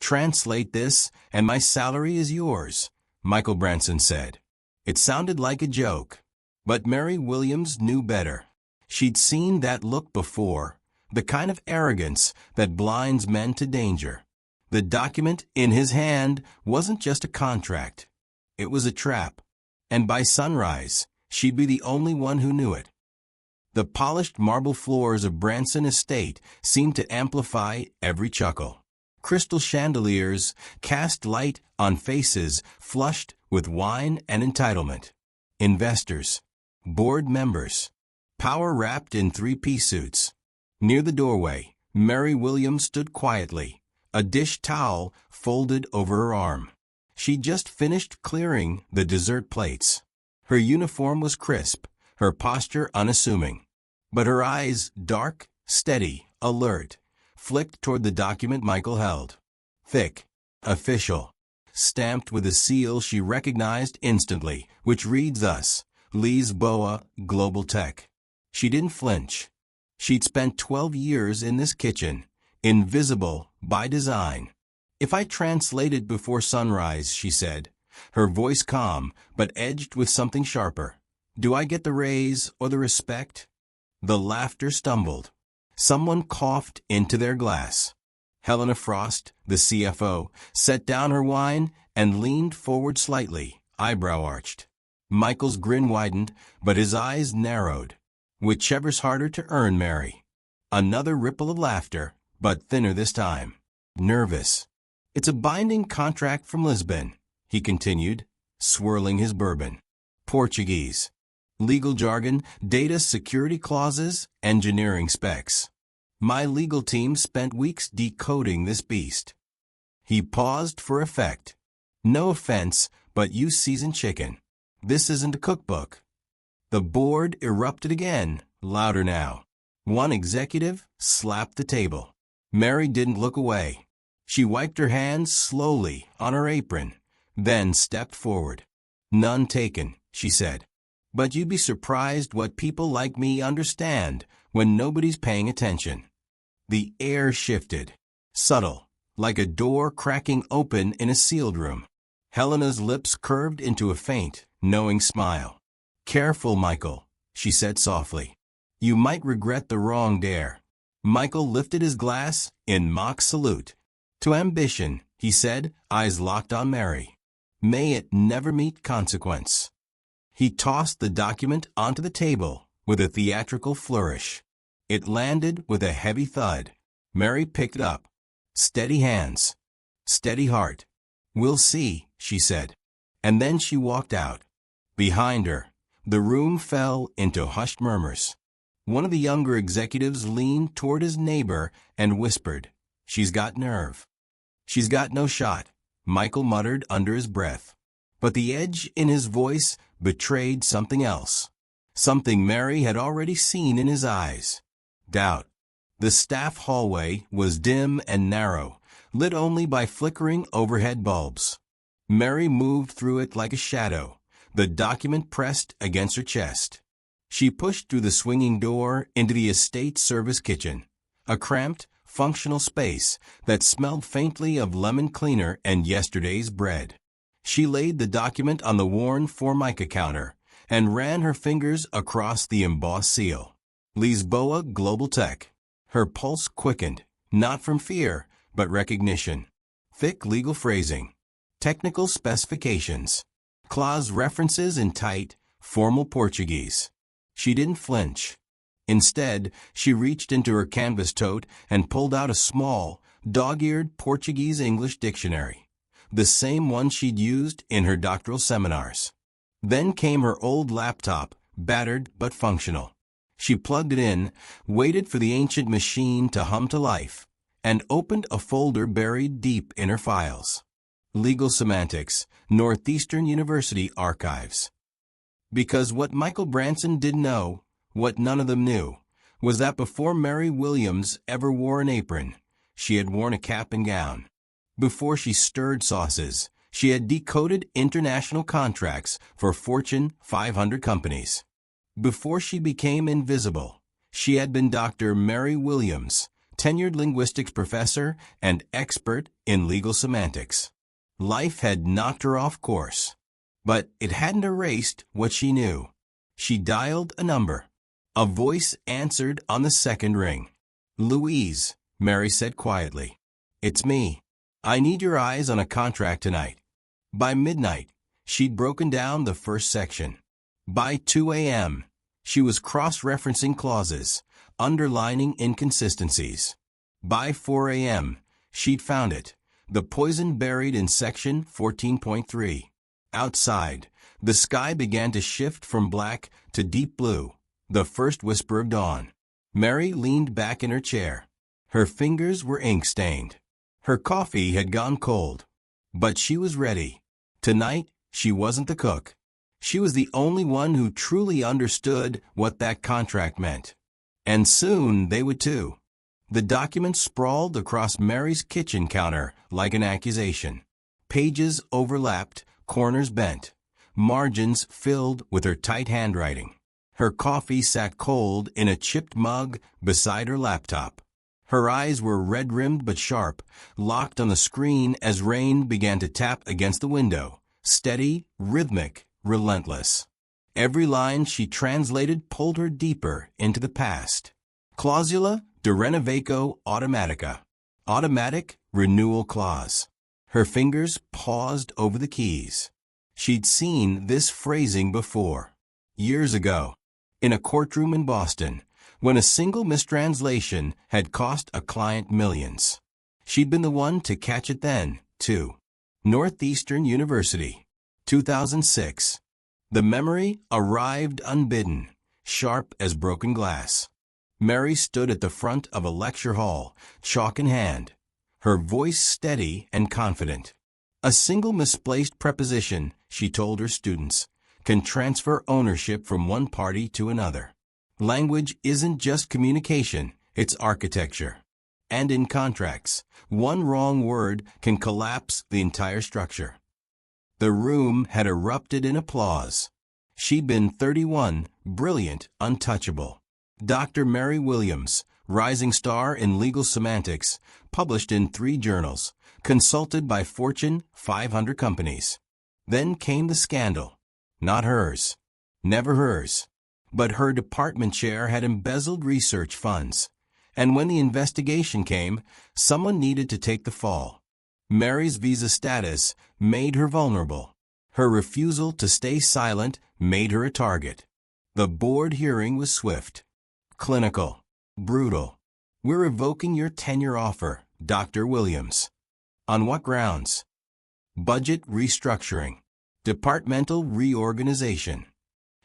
Translate this, and my salary is yours, Michael Branson said. It sounded like a joke, but Mary Williams knew better. She'd seen that look before, the kind of arrogance that blinds men to danger. The document in his hand wasn't just a contract. It was a trap. And by sunrise, she'd be the only one who knew it. The polished marble floors of Branson Estate seemed to amplify every chuckle. Crystal chandeliers cast light on faces flushed with wine and entitlement. Investors, board members, power wrapped in three-piece suits. Near the doorway, Mary Williams stood quietly, a dish towel folded over her arm. She'd just finished clearing the dessert plates. Her uniform was crisp, her posture unassuming. But her eyes, dark, steady, alert, flicked toward the document Michael held. Thick, official, stamped with a seal she recognized instantly, which reads thus, Lisboa Global Tech. She didn't flinch. She'd spent 12 years in this kitchen, invisible by design. If I translated before sunrise, she said, her voice calm but edged with something sharper, do I get the raise or the respect? The laughter stumbled. Someone coughed into their glass. Helena Frost, the CFO, set down her wine and leaned forward slightly, eyebrow arched. Michael's grin widened, but his eyes narrowed. Whichever's harder to earn, Mary. Another ripple of laughter, but thinner this time. Nervous. It's a binding contract from Lisbon, he continued, swirling his bourbon. Portuguese. Legal jargon, data security clauses, engineering specs. My legal team spent weeks decoding this beast. He paused for effect. No offense, but you seasoned chicken. This isn't a cookbook. The board erupted again, louder now. One executive slapped the table. Mary didn't look away. She wiped her hands slowly on her apron, then stepped forward. None taken, she said. But you'd be surprised what people like me understand when nobody's paying attention. The air shifted, subtle, like a door cracking open in a sealed room. Helena's lips curved into a faint, knowing smile. Careful, Michael, she said softly. You might regret the wrong dare. Michael lifted his glass in mock salute. To ambition, he said, eyes locked on Mary. May it never meet consequence. He tossed the document onto the table with a theatrical flourish. It landed with a heavy thud. Mary picked it up. Steady hands. Steady heart. We'll see, she said. And then she walked out. Behind her, the room fell into hushed murmurs. One of the younger executives leaned toward his neighbor and whispered, She's got nerve. She's got no shot, Michael muttered under his breath. But the edge in his voice betrayed something else. Something Mary had already seen in his eyes. Doubt. The staff hallway was dim and narrow, lit only by flickering overhead bulbs. Mary moved through it like a shadow, the document pressed against her chest. She pushed through the swinging door into the estate service kitchen, a cramped, functional space that smelled faintly of lemon cleaner and yesterday's bread. She laid the document on the worn Formica counter and ran her fingers across the embossed seal. Lisboa Global Tech. Her pulse quickened, not from fear, but recognition. Thick legal phrasing. Technical specifications. Clause references in tight, formal Portuguese. She didn't flinch. Instead, she reached into her canvas tote and pulled out a small, dog-eared Portuguese-English dictionary, the same one she'd used in her doctoral seminars. Then came her old laptop, battered but functional. She plugged it in, waited for the ancient machine to hum to life, and opened a folder buried deep in her files. Legal Semantics, Northeastern University Archives. Because what Michael Branson didn't know, what none of them knew, was that before Mary Williams ever wore an apron, she had worn a cap and gown. Before she stirred sauces, she had decoded international contracts for Fortune 500 companies. Before she became invisible, she had been Dr. Mary Williams, tenured linguistics professor and expert in legal semantics. Life had knocked her off course, but it hadn't erased what she knew. She dialed a number. A voice answered on the second ring. "Louise," Mary said quietly. "It's me. I need your eyes on a contract tonight." By midnight, she'd broken down the first section. By 2 a.m., she was cross-referencing clauses, underlining inconsistencies. By 4 a.m., she'd found it, the poison buried in section 14.3. Outside, the sky began to shift from black to deep blue, the first whisper of dawn. Mary leaned back in her chair. Her fingers were ink-stained. Her coffee had gone cold. But she was ready. Tonight, she wasn't the cook. She was the only one who truly understood what that contract meant. And soon they would too. The document sprawled across Mary's kitchen counter like an accusation. Pages overlapped, corners bent, margins filled with her tight handwriting. Her coffee sat cold in a chipped mug beside her laptop. Her eyes were red-rimmed but sharp, locked on the screen as rain began to tap against the window, steady, rhythmic, relentless. Every line she translated pulled her deeper into the past. Clausula de renovaco automatica. Automatic renewal clause. Her fingers paused over the keys. She'd seen this phrasing before. Years ago, in a courtroom in Boston, when a single mistranslation had cost a client millions. She'd been the one to catch it then, too. Northeastern University, 2006. The memory arrived unbidden, sharp as broken glass. Mary stood at the front of a lecture hall, chalk in hand, her voice steady and confident. A single misplaced preposition, she told her students, can transfer ownership from one party to another. Language isn't just communication, it's architecture. And in contracts, one wrong word can collapse the entire structure. The room had erupted in applause. She'd been 31, brilliant, untouchable. Dr. Mary Williams, rising star in legal semantics, published in 3 journals, consulted by Fortune 500 companies. Then came the scandal. Not hers. Never hers. But her department chair had embezzled research funds. And when the investigation came, someone needed to take the fall. Mary's visa status made her vulnerable. Her refusal to stay silent made her a target. The board hearing was swift, clinical, brutal. "We're revoking your tenure offer, Dr. Williams." On what grounds? Budget restructuring. Departmental reorganization.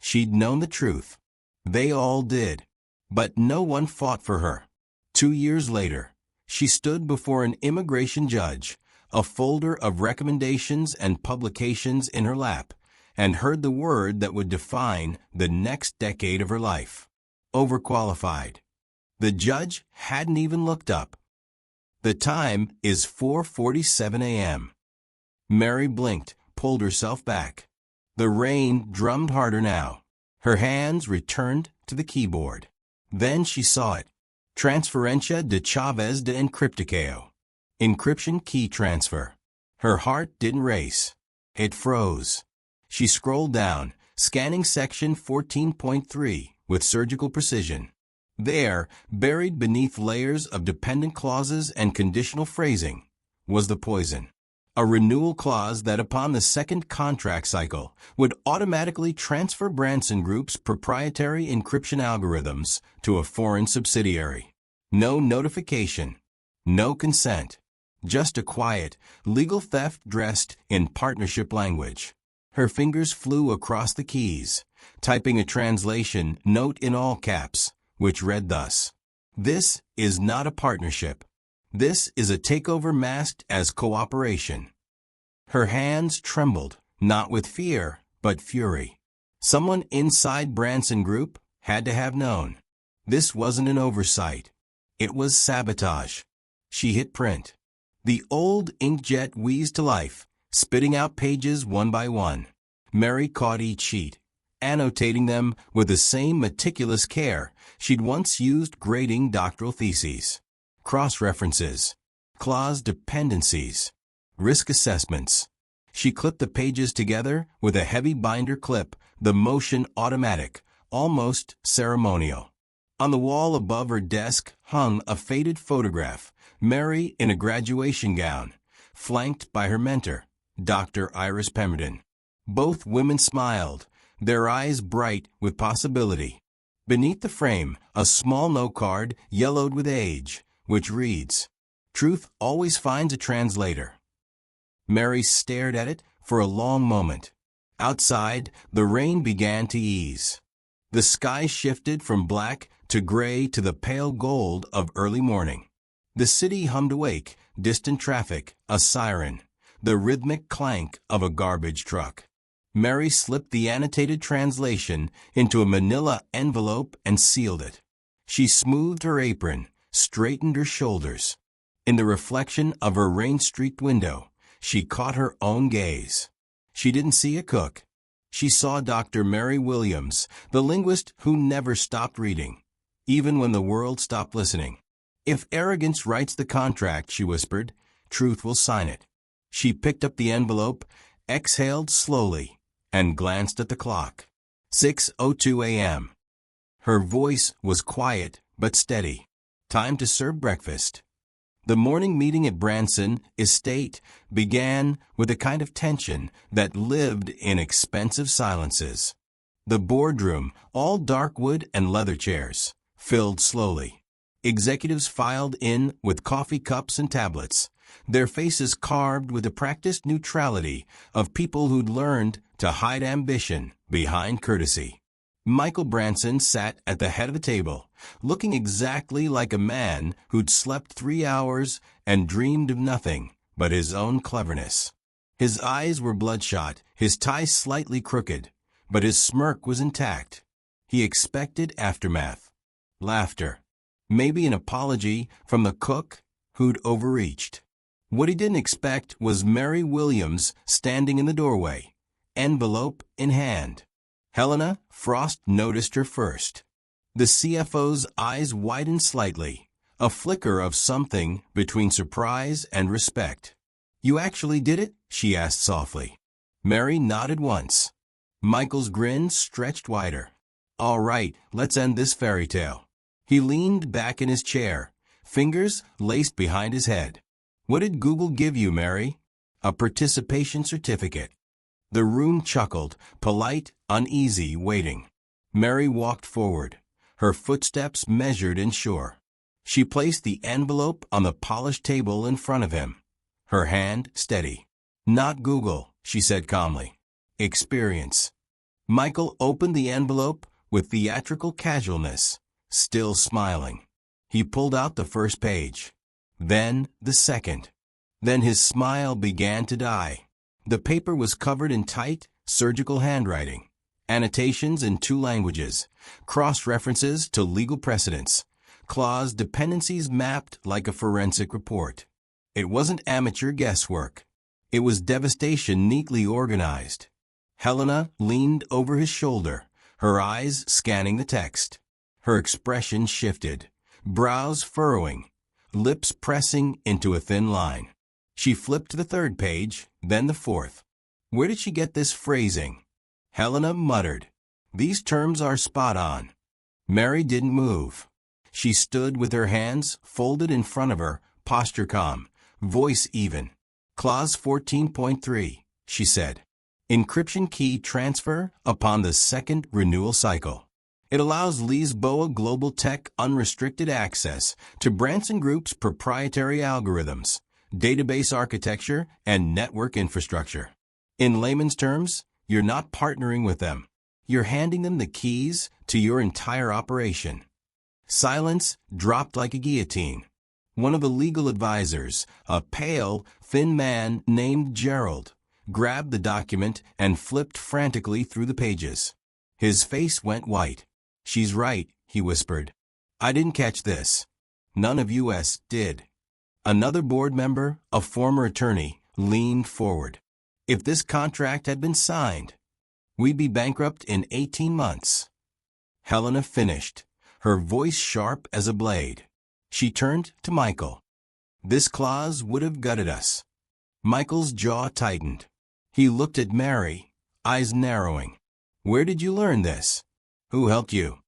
She'd known the truth. They all did. But no one fought for her. 2 years later, she stood before an immigration judge, a folder of recommendations and publications in her lap, and heard the word that would define the next decade of her life. Overqualified. The judge hadn't even looked up. The time is 4:47 a.m. Mary blinked, pulled herself back. The rain drummed harder now. Her hands returned to the keyboard. Then she saw it. Transferencia de Chavez de Encrypticao. Encryption key transfer. Her heart didn't race. It froze. She scrolled down, scanning section 14.3 with surgical precision. There, buried beneath layers of dependent clauses and conditional phrasing, was the poison. A renewal clause that upon the second contract cycle would automatically transfer Branson Group's proprietary encryption algorithms to a foreign subsidiary. No notification, no consent, just a quiet, legal theft dressed in partnership language. Her fingers flew across the keys, typing a translation note in all caps, which read thus: "This is not a partnership. This is a takeover masked as cooperation." Her hands trembled, not with fear, but fury. Someone inside Branson Group had to have known. This wasn't an oversight. It was sabotage. She hit print. The old inkjet wheezed to life, spitting out pages one by one. Mary caught each sheet, annotating them with the same meticulous care she'd once used grading doctoral theses. cross-references, clause dependencies, risk assessments. She clipped the pages together with a heavy binder clip, the motion automatic, almost ceremonial. On the wall above her desk hung a faded photograph, Mary in a graduation gown, flanked by her mentor, Dr. Iris Pemberton. Both women smiled, their eyes bright with possibility. Beneath the frame, a small note card yellowed with age, which reads, "Truth always finds a translator." Mary stared at it for a long moment. Outside, the rain began to ease. The sky shifted from black to gray to the pale gold of early morning. The city hummed awake, distant traffic, a siren, the rhythmic clank of a garbage truck. Mary slipped the annotated translation into a manila envelope and sealed it. She smoothed her apron, straightened her shoulders. In the reflection of her rain-streaked window, she caught her own gaze. She didn't see a cook. She saw Dr. Mary Williams, the linguist who never stopped reading, even when the world stopped listening. "If arrogance writes the contract," she whispered, "truth will sign it." She picked up the envelope, exhaled slowly, and glanced at the clock. 6:02 a.m. Her voice was quiet but steady. Time to serve breakfast. The morning meeting at Branson Estate began with a kind of tension that lived in expensive silences. The boardroom, all dark wood and leather chairs, filled slowly. Executives filed in with coffee cups and tablets, their faces carved with the practiced neutrality of people who'd learned to hide ambition behind courtesy. Michael Branson sat at the head of the table, looking exactly like a man who'd slept 3 hours and dreamed of nothing but his own cleverness. His eyes were bloodshot, his tie slightly crooked, but his smirk was intact. He expected aftermath. Laughter. Maybe an apology from the cook who'd overreached. What he didn't expect was Mary Williams standing in the doorway, envelope in hand. Helena Frost noticed her first. The CFO's eyes widened slightly, a flicker of something between surprise and respect. "You actually did it?" she asked softly. Mary nodded once. Michael's grin stretched wider. "All right, let's end this fairy tale." He leaned back in his chair, fingers laced behind his head. "What did Google give you, Mary?" "A participation certificate." The room chuckled, polite, uneasy, waiting. Mary walked forward, her footsteps measured and sure. She placed the envelope on the polished table in front of him, her hand steady. "Not Google," she said calmly. "Experience." Michael opened the envelope with theatrical casualness, still smiling. He pulled out the first page, then the second. Then his smile began to die. The paper was covered in tight, surgical handwriting, annotations in 2 languages, cross-references to legal precedents, clause dependencies mapped like a forensic report. It wasn't amateur guesswork. It was devastation neatly organized. Helena leaned over his shoulder, her eyes scanning the text. Her expression shifted, brows furrowing, lips pressing into a thin line. She flipped to the 3rd page, then the 4th. Where did she get this phrasing? Helena muttered, "These terms are spot on." Mary didn't move. She stood with her hands folded in front of her, posture calm, voice even. "Clause 14.3, she said. Encryption key transfer upon the 2nd renewal cycle. It allows Lisboa Global Tech unrestricted access to Branson Group's proprietary algorithms, database architecture, and network infrastructure. In layman's terms, you're not partnering with them. You're handing them the keys to your entire operation." Silence dropped like a guillotine. One of the legal advisors, a pale, thin man named Gerald, grabbed the document and flipped frantically through the pages. His face went white. "She's right," he whispered. "I didn't catch this. None of us did." Another board member, a former attorney, leaned forward. "If this contract had been signed, we'd be bankrupt in 18 months. Helena finished, her voice sharp as a blade. She turned to Michael. This clause would have gutted us. Michael's jaw tightened. He looked at Mary, eyes narrowing. Where did you learn this? Who helped you?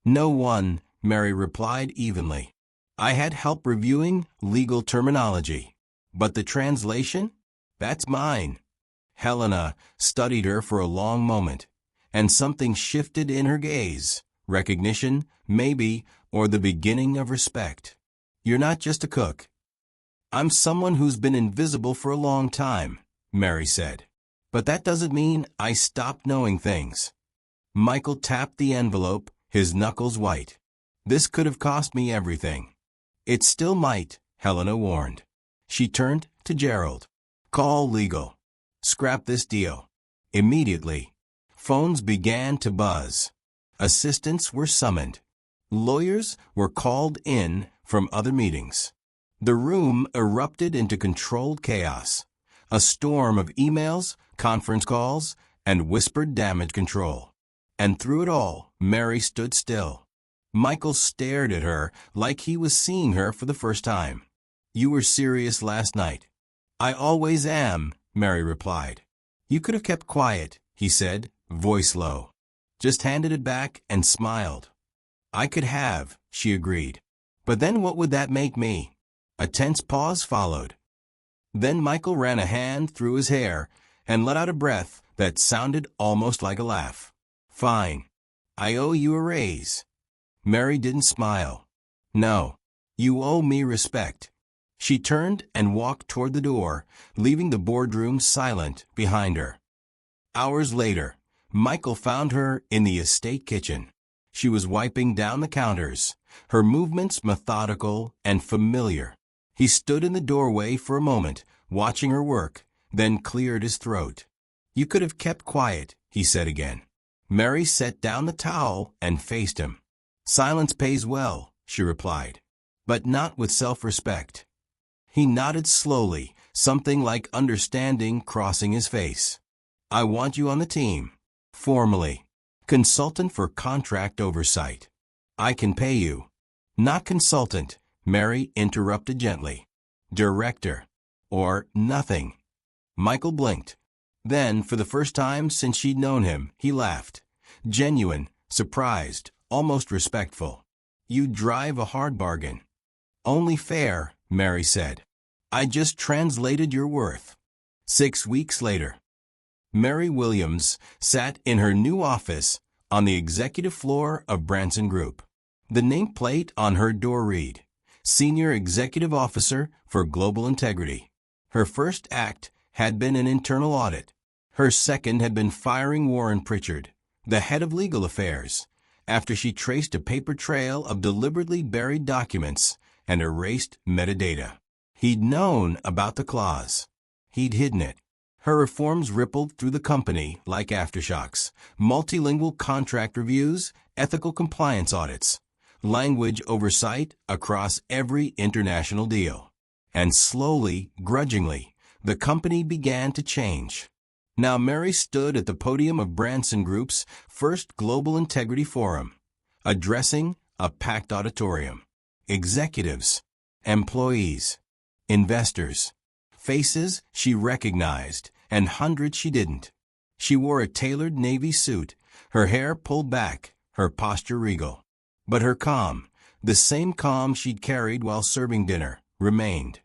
No one, Mary replied evenly. I had help reviewing legal terminology. But the translation? That's mine. Helena studied her for a long moment, and something shifted in her gaze. Recognition, maybe, or the beginning of respect. You're not just a cook. I'm someone who's been invisible for a long time, Mary said. But that doesn't mean I stopped knowing things. Michael tapped the envelope, his knuckles white. This could have cost me everything. It still might, Helena warned. She turned to Gerald. Call legal. Scrap this deal. Immediately. Phones began to buzz. Assistants were summoned. Lawyers were called in from other meetings. The room erupted into controlled chaos. A storm of emails, conference calls, and whispered damage control. And through it all, Mary stood still. Michael stared at her like he was seeing her for the first time. You were serious last night. I always am, Mary replied. You could have kept quiet, he said, voice low. Just handed it back and smiled. I could have, she agreed. But then what would that make me? A tense pause followed. Then Michael ran a hand through his hair and let out a breath that sounded almost like a laugh. Fine. I owe you a raise. Mary didn't smile. No. You owe me respect. She turned and walked toward the door, leaving the boardroom silent behind her. Hours later, Michael found her in the estate kitchen. She was wiping down the counters, her movements methodical and familiar. He stood in the doorway for a moment, watching her work, then cleared his throat. You could have kept quiet, he said again. Mary set down the towel and faced him. Silence pays well, she replied, but not with self-respect. He nodded slowly, something like understanding crossing his face. I want you on the team. Formally. Consultant for contract oversight. I can pay you. Not consultant, Mary interrupted gently. Director. Or nothing. Michael blinked. Then, for the first time since she'd known him, he laughed. Genuine, surprised, almost respectful. You drive a hard bargain. Only fair, Mary said. I just translated your worth. 6 weeks later. Mary Williams sat in her new office on the executive floor of Branson Group. The nameplate on her door read, Senior Executive Officer for Global Integrity. Her first act had been an internal audit. Her second had been firing Warren Pritchard, the head of legal affairs, after she traced a paper trail of deliberately buried documents and erased metadata. He'd known about the clause. He'd hidden it. Her reforms rippled through the company like aftershocks, multilingual contract reviews, ethical compliance audits, language oversight across every international deal. And slowly, grudgingly, the company began to change. Now Mary stood at the podium of Branson Group's first Global Integrity Forum, addressing a packed auditorium. Executives, employees, investors, faces she recognized and hundreds she didn't. She wore a tailored navy suit, her hair pulled back, her posture regal. But her calm, the same calm she'd carried while serving dinner, remained.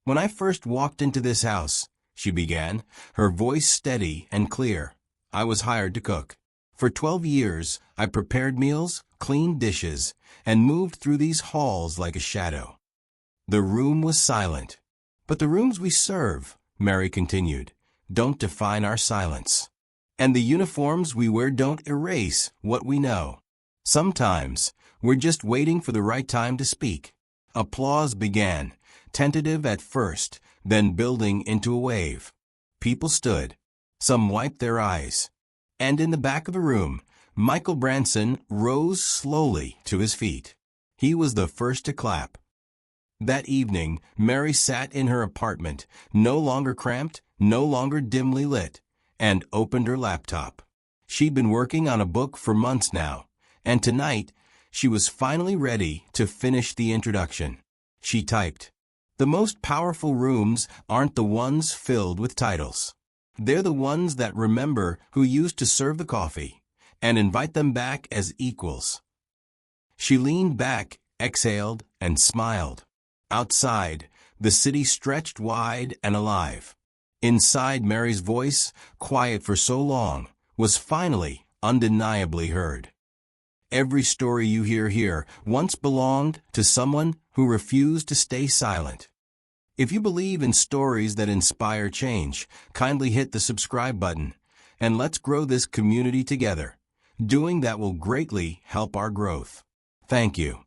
When I first walked into this house, she began, her voice steady and clear, I was hired to cook. For 12 years, I prepared meals, cleaned dishes, and moved through these halls like a shadow. The room was silent. But the rooms we serve, Mary continued, don't define our silence. And the uniforms we wear don't erase what we know. Sometimes, we're just waiting for the right time to speak. Applause began, tentative at first, then building into a wave. People stood. Some wiped their eyes. And in the back of the room, Michael Branson rose slowly to his feet. He was the first to clap. That evening, Mary sat in her apartment, no longer cramped, no longer dimly lit, and opened her laptop. She'd been working on a book for months now, and tonight, She was finally ready to finish the introduction. She typed, "The most powerful rooms aren't the ones filled with titles. They're the ones that remember who used to serve the coffee and invite them back as equals." She leaned back, exhaled, and smiled. Outside, the city stretched wide and alive. Inside, Mary's voice, quiet for so long, was finally undeniably heard. Every story you hear here once belonged to someone who refused to stay silent. If you believe in stories that inspire change, kindly hit the subscribe button, and let's grow this community together. Doing that will greatly help our growth. Thank you.